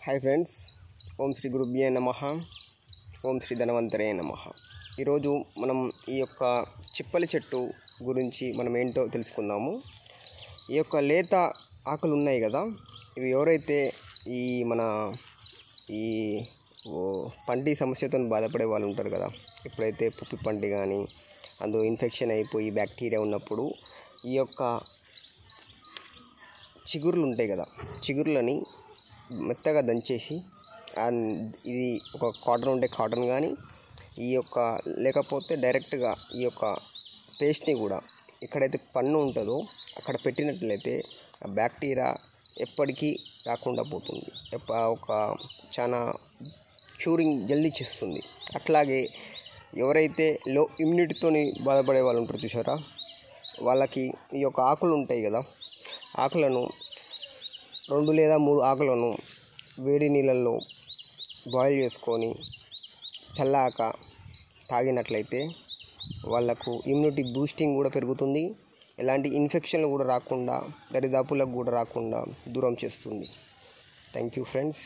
Hi friends, ఓం శ్రీ గురుభ్యే నమః, ఓం శ్రీ ధన్వంతరే నమః. ఈరోజు మనం ఈ యొక్క చిప్పలి చెట్టు గురించి మనం ఏంటో తెలుసుకుందాము. ఈ యొక్క లేత ఆకులు ఉన్నాయి కదా, ఇవి ఎవరైతే ఈ పంటి సమస్యతో బాధపడే వాళ్ళు ఉంటారు కదా, ఎప్పుడైతే పుప్పి పంటి కానీ అందులో ఇన్ఫెక్షన్ అయిపోయి బ్యాక్టీరియా ఉన్నప్పుడు ఈ యొక్క చిగుర్లు ఉంటాయి కదా, చిగుర్లని మెత్తగా దంచేసి ఇది ఒక కాటన్ ఉంటే కాటన్ కానీ ఈ యొక్క లేకపోతే డైరెక్ట్గా ఈ యొక్క పేస్ట్ని కూడా ఎక్కడైతే పన్ను ఉంటుందో అక్కడ పెట్టినట్లయితే ఆ బ్యాక్టీరియా ఎప్పటికీ రాకుండా పోతుంది. ఒక చాలా క్యూరింగ్ జల్దీ చేస్తుంది. అట్లాగే ఎవరైతే లో ఇమ్యూనిటీతో బాధపడే వాళ్ళు ఉంటారు చూసారా, వాళ్ళకి ఈ యొక్క ఆకులు ఉంటాయి కదా, ఆకులను 2 లేదా 3 ఆకులను వేడి నీళ్ళల్లో బాయిల్ చేసుకొని చల్లాక తాగినట్లయితే వాళ్ళకు ఇమ్యూనిటీ బూస్టింగ్ కూడా పెరుగుతుంది. ఎలాంటి ఇన్ఫెక్షన్లు కూడా రాకుండా, దరిదాపులకు కూడా రాకుండా దూరం చేస్తుంది. Thank you friends.